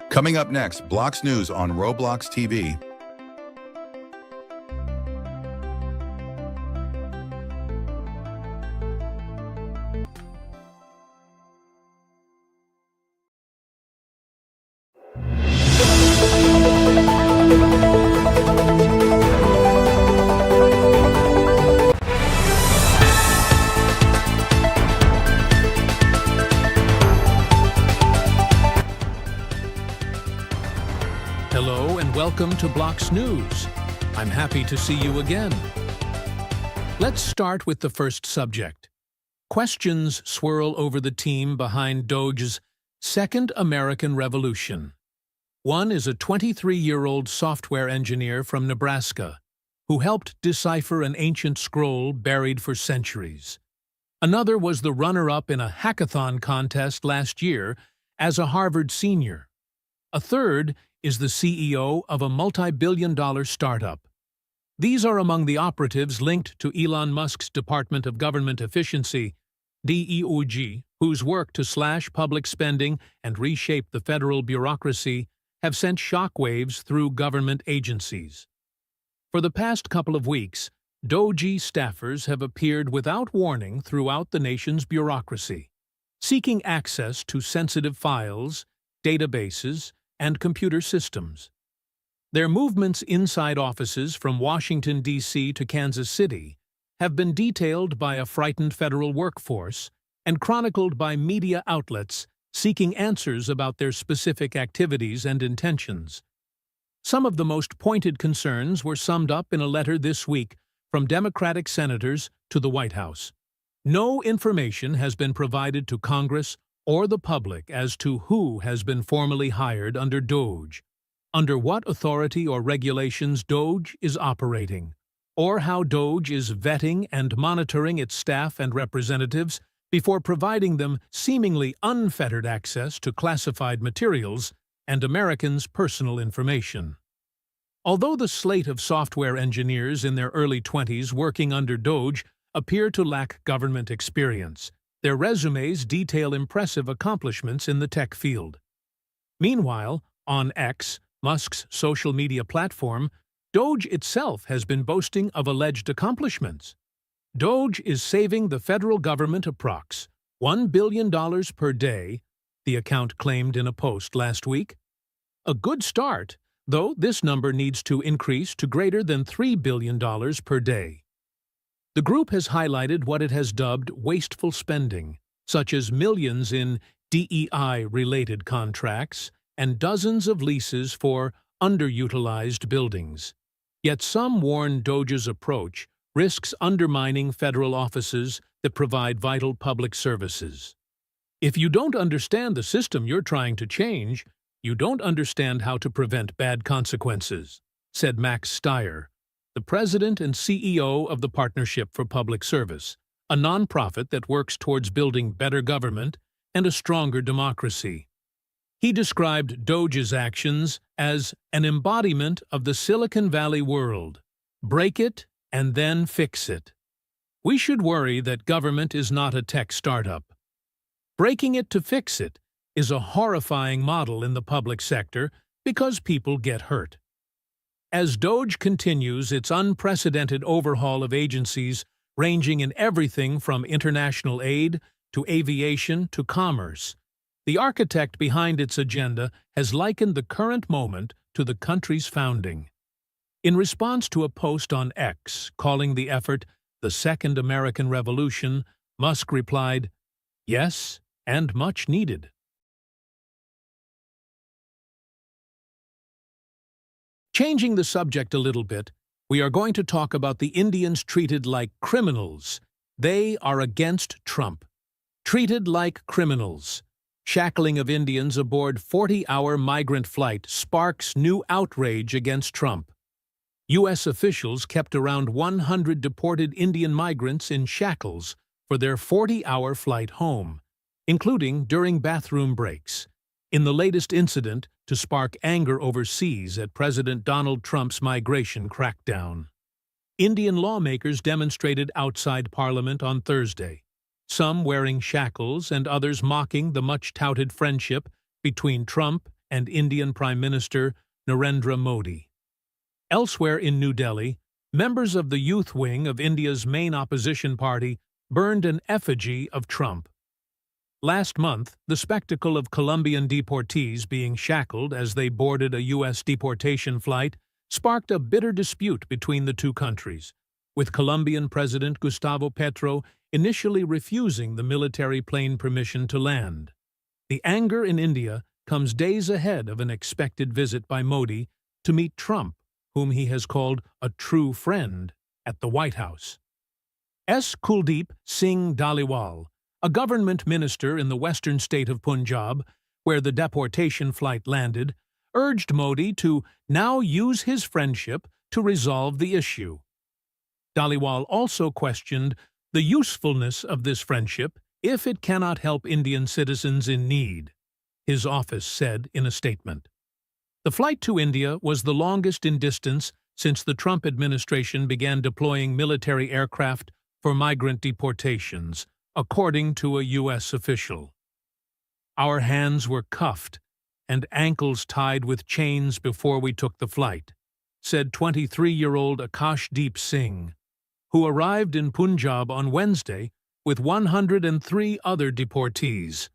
Coming up next, Blox News on Roblox TV. Hello and welcome to Blox News. I'm happy to see you again. Let's start with the first subject. Questions swirl over the team behind Doge's Second American Revolution. One is a 23-year-old software engineer from Nebraska who helped decipher an ancient scroll buried for centuries. Another was the runner-up in a hackathon contest last year as a Harvard senior. A third is the CEO of a multi-billion-dollar startup. These are among the operatives linked to Elon Musk's Department of Government Efficiency, DEOG, whose work to slash public spending and reshape the federal bureaucracy have sent shockwaves through government agencies. For the past couple of weeks, DOGE staffers have appeared without warning throughout the nation's bureaucracy, seeking access to sensitive files, databases, and computer systems. Their movements inside offices from Washington, D.C. to Kansas City have been detailed by a frightened federal workforce and chronicled by media outlets seeking answers about their specific activities and intentions. Some of the most pointed concerns were summed up in a letter this week from Democratic senators to the White House. No information has been provided to Congress or the public as to who has been formally hired under DOGE, under what authority or regulations DOGE is operating, or how DOGE is vetting and monitoring its staff and representatives before providing them seemingly unfettered access to classified materials and Americans' personal information. Although the slate of software engineers in their early 20s working under DOGE appear to lack government experience, their resumes detail impressive accomplishments in the tech field. Meanwhile, on X, Musk's social media platform, DOGE itself has been boasting of alleged accomplishments. DOGE is saving the federal government approx. $1 billion per day, the account claimed in a post last week. A good start, though this number needs to increase to greater than $3 billion per day. The group has highlighted what it has dubbed wasteful spending, such as millions in DEI-related contracts and dozens of leases for underutilized buildings. Yet some warn DOGE's approach risks undermining federal offices that provide vital public services. If you don't understand the system you're trying to change, you don't understand how to prevent bad consequences, said Max Stier, the president and CEO of the Partnership for Public Service, a nonprofit that works towards building better government and a stronger democracy. He described DOGE's actions as an embodiment of the Silicon Valley world. Break it and then fix it. We should worry that government is not a tech startup. Breaking it to fix it is a horrifying model in the public sector because people get hurt. As DOGE continues its unprecedented overhaul of agencies ranging in everything from international aid to aviation to commerce, the architect behind its agenda has likened the current moment to the country's founding. In response to a post on X calling the effort the Second American Revolution, Musk replied, "Yes, and much needed." Changing the subject a little bit, we are going to talk about the Indians treated like criminals. They are against Trump. Treated like criminals. Shackling of Indians aboard 40-hour migrant flight sparks new outrage against Trump. U.S. officials kept around 100 deported Indian migrants in shackles for their 40-hour flight home, including during bathroom breaks, in the latest incident to spark anger overseas at President Donald Trump's migration crackdown. Indian lawmakers demonstrated outside Parliament on Thursday, some wearing shackles and others mocking the much-touted friendship between Trump and Indian Prime Minister Narendra Modi. Elsewhere in New Delhi, members of the youth wing of India's main opposition party burned an effigy of Trump. Last month, the spectacle of Colombian deportees being shackled as they boarded a U.S. deportation flight sparked a bitter dispute between the two countries, with Colombian President Gustavo Petro initially refusing the military plane permission to land. The anger in India comes days ahead of an expected visit by Modi to meet Trump, whom he has called a true friend, at the White House. S. Kuldeep Singh Dhaliwal, a government minister in the western state of Punjab, where the deportation flight landed, urged Modi to now use his friendship to resolve the issue. Dhaliwal also questioned the usefulness of this friendship if it cannot help Indian citizens in need, his office said in a statement. The flight to India was the longest in distance since the Trump administration began deploying military aircraft for migrant deportations, according to a U.S. official. Our hands were cuffed and ankles tied with chains before we took the flight, said 23-year-old Akashdeep Singh, who arrived in Punjab on Wednesday with 103 other deportees.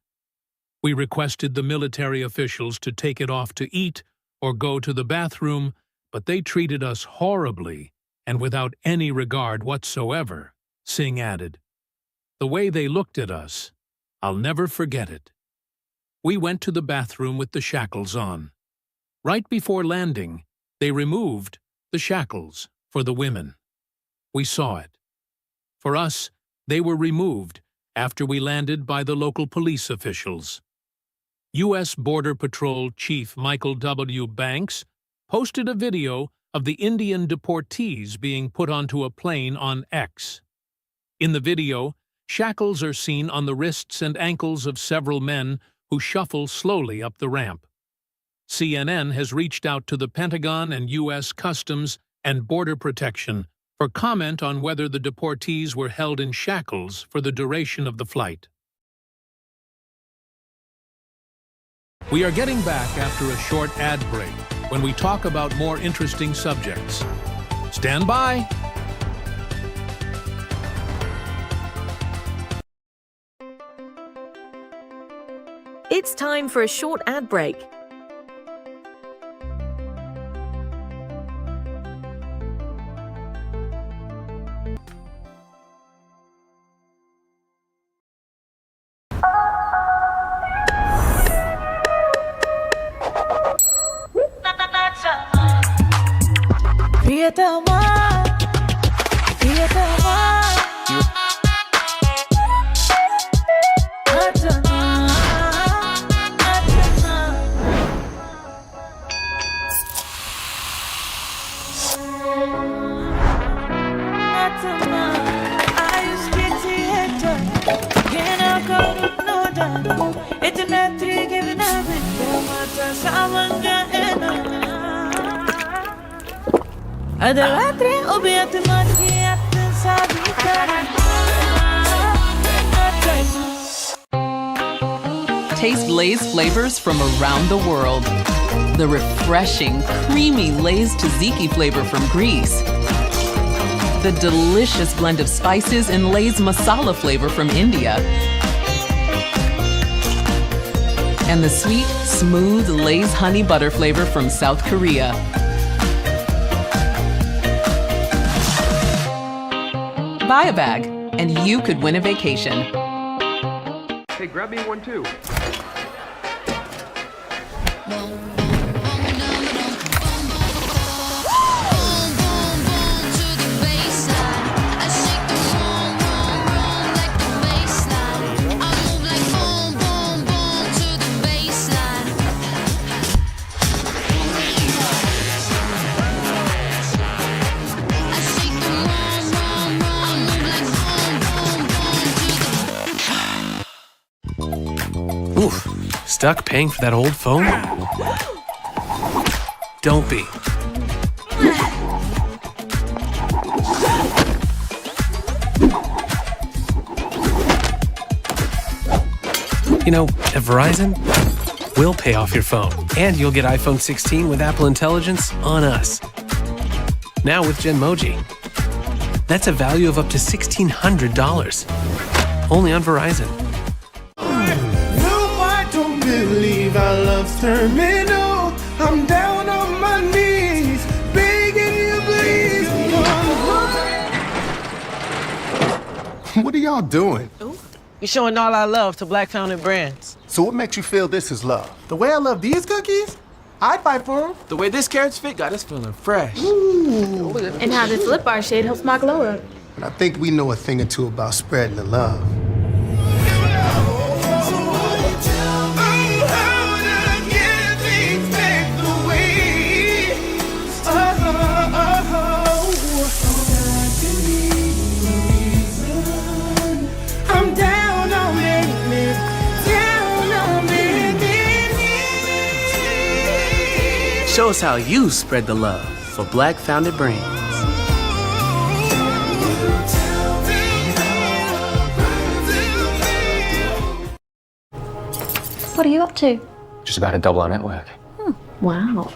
We requested the military officials to take it off to eat or go to the bathroom, but they treated us horribly and without any regard whatsoever, Singh added. The way they looked at us, I'll never forget it. We went to the bathroom with the shackles on. Right before landing, they removed the shackles for the women. We saw it. For us, they were removed after we landed by the local police officials. U.S. Border Patrol Chief Michael W. Banks posted a video of the Indian deportees being put onto a plane on X. In the video, shackles are seen on the wrists and ankles of several men who shuffle slowly up the ramp. CNN has reached out to the Pentagon and U.S. Customs and Border Protection for comment on whether the deportees were held in shackles for the duration of the flight. We are getting back after a short ad break when we talk about more interesting subjects. Stand by! It's time for a short ad break. Taste Lay's flavors from around the world. The refreshing, creamy Lay's tzatziki flavor from Greece. The delicious blend of spices in Lay's masala flavor from India. And the sweet, smooth Lay's honey butter flavor from South Korea. Buy a bag, and you could win a vacation. Hey, grab me one too. Oof, stuck paying for that old phone? Don't be. You know, at Verizon, we'll pay off your phone, and you'll get iPhone 16 with Apple Intelligence on us. Now with Genmoji. That's a value of up to $1,600. Only on Verizon. No, I don't believe our love's terminal. I'm down on my knees, begging you please come. What are y'all doing? We're showing all our love to Black-founded brands. So what makes you feel this is love? The way I love these cookies, I'd fight for them. The way this carrot's fit got us feeling fresh. And how this lip bar shade helps my glow up. And I think we know a thing or two about spreading the love. Show us how you spread the love for Black-founded brands. What are you up to? Just about to double our network. Wow.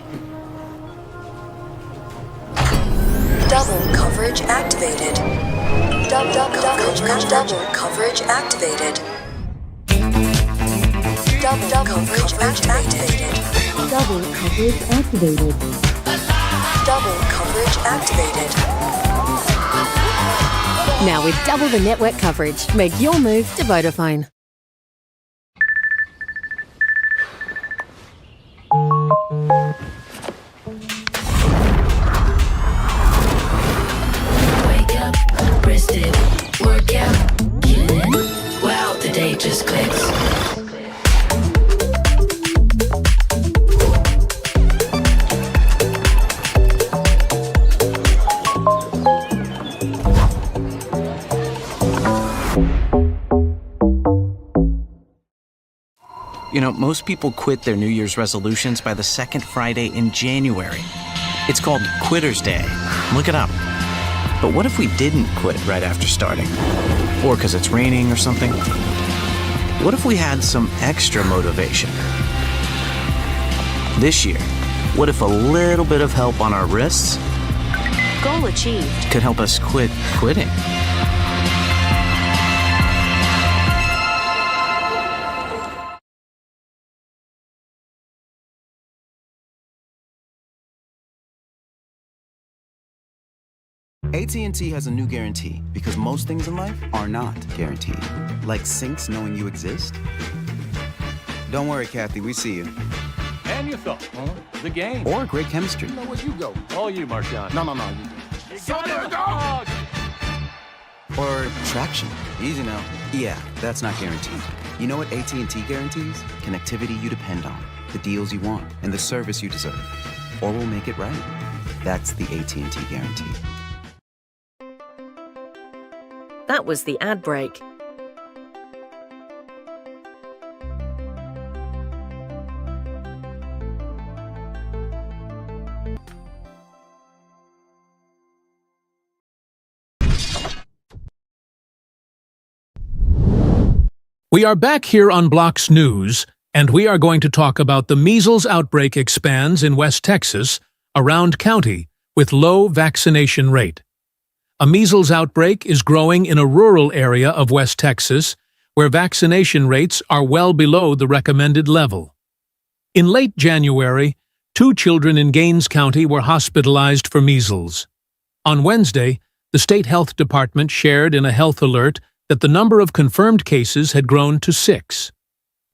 Double coverage activated. Double coverage activated. Double coverage activated. Double coverage activated. Double coverage activated. Now with double the network coverage, make your move to Vodafone. Wake up, wrist it, work out, killing. Wow, the day just clicks. You know, most people quit their New Year's resolutions by the second Friday in January. It's called Quitter's Day. Look it up. But what if we didn't quit right after starting? Or because it's raining or something? What if we had some extra motivation? This year, what if a little bit of help on our wrists Goal achieved. could help us quit quitting? AT&T has a new guarantee because most things in life are not guaranteed. Like sinks knowing you exist. Don't worry, Kathy, we see you. And you thought, the game. Or great chemistry. You know where you go. All you, Marshawn. No. You got it, dog! Or traction. Easy now. Yeah, that's not guaranteed. You know what AT&T guarantees? Connectivity you depend on, the deals you want, and the service you deserve. Or we'll make it right. That's the AT&T guarantee. That was the ad break. We are back here on Blocks News, and we are going to talk about the measles outbreak expands in West Texas, around county, with low vaccination rate. A measles outbreak is growing in a rural area of West Texas, where vaccination rates are well below the recommended level. In late January, 2 children in Gaines County were hospitalized for measles. On Wednesday, the state health department shared in a health alert that the number of confirmed cases had grown to 6.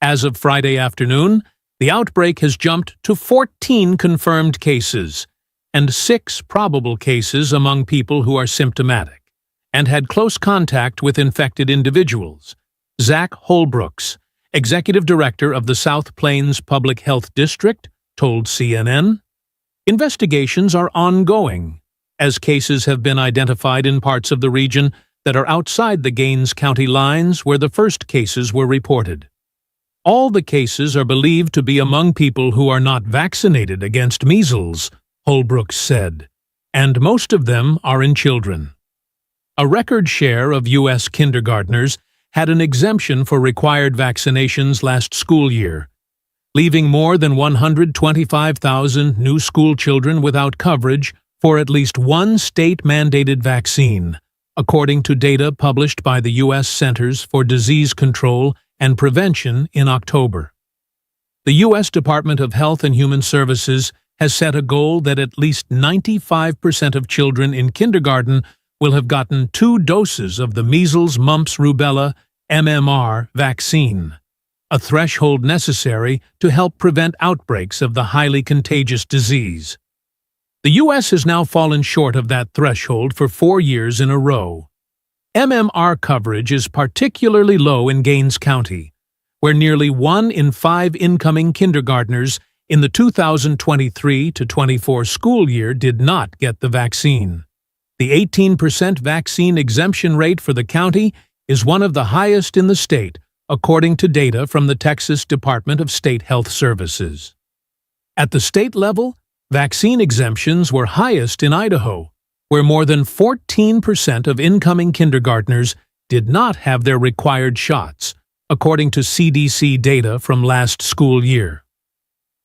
As of Friday afternoon, the outbreak has jumped to 14 confirmed cases and 6 probable cases among people who are symptomatic and had close contact with infected individuals. Zach Holbrooks, executive director of the South Plains Public Health District, told CNN, "Investigations are ongoing, as cases have been identified in parts of the region that are outside the Gaines County lines where the first cases were reported. All the cases are believed to be among people who are not vaccinated against measles," Holbrooks said, "and most of them are in children." A record share of U.S. kindergartners had an exemption for required vaccinations last school year, leaving more than 125,000 new school children without coverage for at least one state-mandated vaccine, according to data published by the U.S. Centers for Disease Control and Prevention in October. The U.S. Department of Health and Human Services has set a goal that at least 95% of children in kindergarten will have gotten 2 doses of the measles, mumps, rubella, MMR vaccine, a threshold necessary to help prevent outbreaks of the highly contagious disease. The U.S. has now fallen short of that threshold for 4 years in a row. MMR coverage is particularly low in Gaines County, where nearly 1 in 5 incoming kindergartners in the 2023-24 school year did not get the vaccine. The 18% vaccine exemption rate for the county is one of the highest in the state, according to data from the Texas Department of State Health Services. At the state level, vaccine exemptions were highest in Idaho, where more than 14% of incoming kindergartners did not have their required shots, according to CDC data from last school year.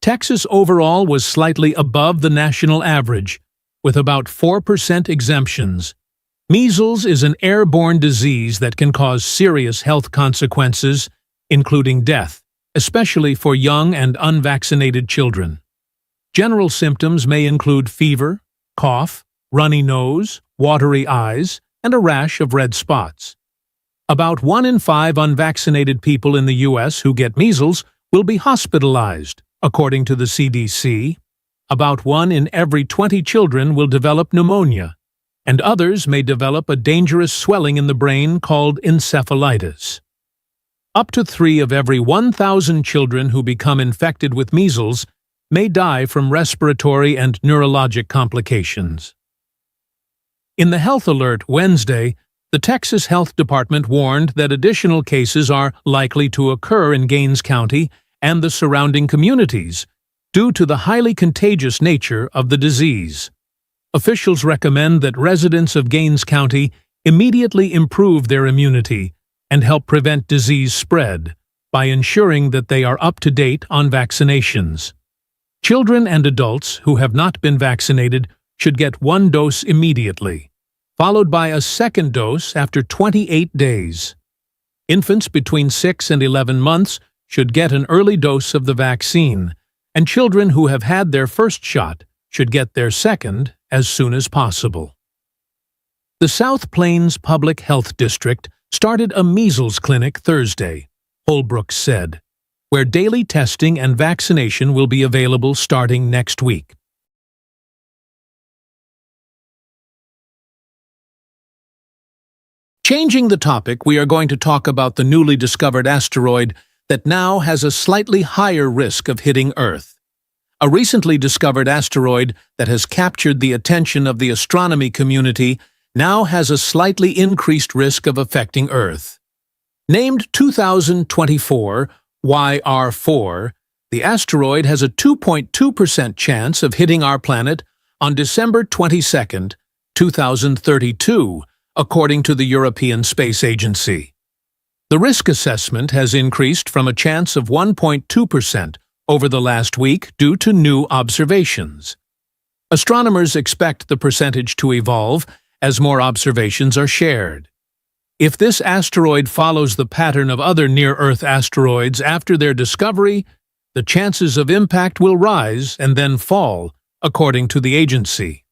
Texas overall was slightly above the national average, with about 4% exemptions. Measles is an airborne disease that can cause serious health consequences, including death, especially for young and unvaccinated children. General symptoms may include fever, cough, runny nose, watery eyes, and a rash of red spots. About 1 in 5 unvaccinated people in the U.S. who get measles will be hospitalized, according to the CDC. About 1 in every 20 children will develop pneumonia, and others may develop a dangerous swelling in the brain called encephalitis. Up to 3 of every 1,000 children who become infected with measles may die from respiratory and neurologic complications. In the Health Alert Wednesday, the Texas Health Department warned that additional cases are likely to occur in Gaines County and the surrounding communities due to the highly contagious nature of the disease. Officials recommend that residents of Gaines County immediately improve their immunity and help prevent disease spread by ensuring that they are up to date on vaccinations. Children and adults who have not been vaccinated should get 1 dose immediately, followed by a second dose after 28 days. Infants between 6 and 11 months should get an early dose of the vaccine, and children who have had their first shot should get their second as soon as possible. The South Plains Public Health District started a measles clinic Thursday, Holbrook said, where daily testing and vaccination will be available starting next week. Changing the topic, we are going to talk about the newly discovered asteroid that now has a slightly higher risk of hitting Earth. A recently discovered asteroid that has captured the attention of the astronomy community now has a slightly increased risk of affecting Earth. Named 2024 YR4, the asteroid has a 2.2% chance of hitting our planet on December 22, 2032, according to the European Space Agency. The risk assessment has increased from a chance of 1.2% over the last week due to new observations. Astronomers expect the percentage to evolve as more observations are shared. If this asteroid follows the pattern of other near-Earth asteroids after their discovery, the chances of impact will rise and then fall, according to the agency.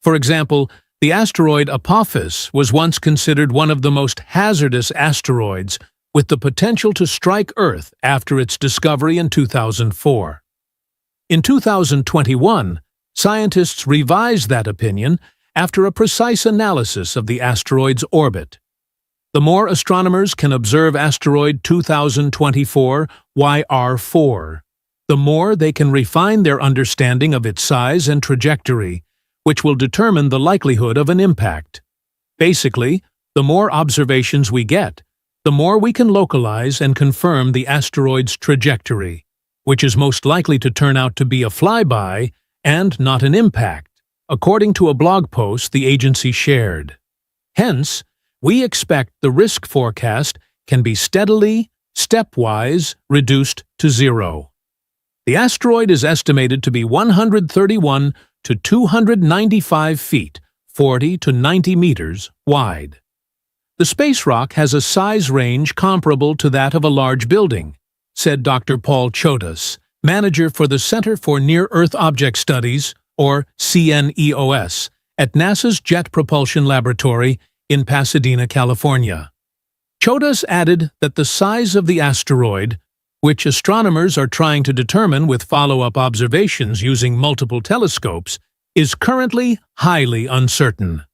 For example, the asteroid Apophis was once considered one of the most hazardous asteroids, with the potential to strike Earth after its discovery in 2004. In 2021, scientists revised that opinion after a precise analysis of the asteroid's orbit. The more astronomers can observe asteroid 2024 YR4, the more they can refine their understanding of its size and trajectory, which will determine the likelihood of an impact. Basically, the more observations we get, the more we can localize and confirm the asteroid's trajectory, which is most likely to turn out to be a flyby and not an impact, according to a blog post the agency shared. Hence, we expect the risk forecast can be steadily, stepwise reduced to zero. The asteroid is estimated to be 131 to 295 feet, 40 to 90 meters wide. The space rock has a size range comparable to that of a large building, said Dr. Paul Chodas, manager for the Center for Near-Earth Object Studies, or CNEOS, at NASA's Jet Propulsion Laboratory in Pasadena, California. Chodas added that the size of the asteroid, which astronomers are trying to determine with follow-up observations using multiple telescopes, is currently highly uncertain.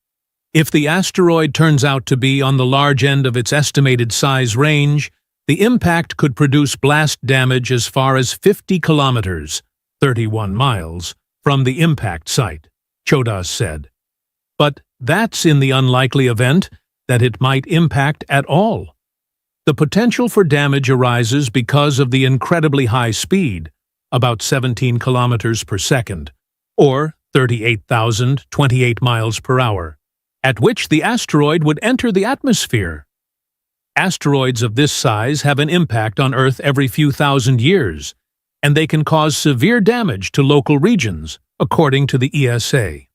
If the asteroid turns out to be on the large end of its estimated size range, the impact could produce blast damage as far as 50 kilometers, 31 miles, from the impact site, Chodas said. But that's in the unlikely event that it might impact at all. The potential for damage arises because of the incredibly high speed, about 17 kilometers per second, or 38,028 miles per hour, at which the asteroid would enter the atmosphere. Asteroids of this size have an impact on Earth every few thousand years, and they can cause severe damage to local regions, according to the ESA.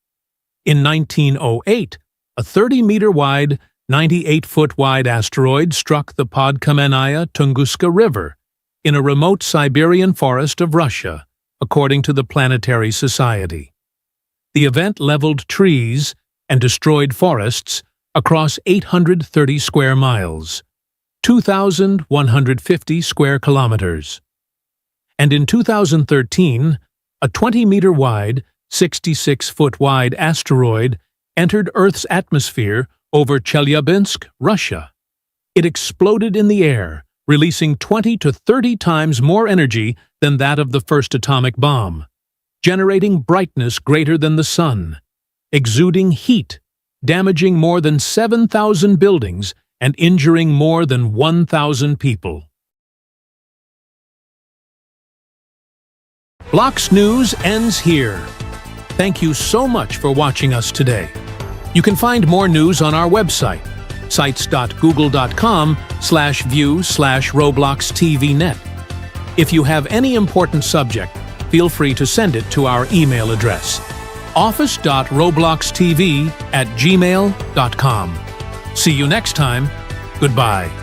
In 1908, a 30-meter-wide, 98-foot-wide asteroid struck the Podkamennaya Tunguska River in a remote Siberian forest of Russia, according to the Planetary Society. The event leveled trees and destroyed forests across 830 square miles, 2,150 square kilometers. And in 2013, a 20-meter-wide, 66-foot-wide asteroid entered Earth's atmosphere over Chelyabinsk, Russia. It exploded in the air, releasing 20 to 30 times more energy than that of the first atomic bomb, generating brightness greater than the sun, exuding heat, damaging more than 7,000 buildings and injuring more than 1,000 people. Blocks News ends here. Thank you so much for watching us today. You can find more news on our website, sites.google.com/view/Roblox TV net. If you have any important subject, feel free to send it to our email address, office.robloxtv@gmail.com. See you next time. Goodbye.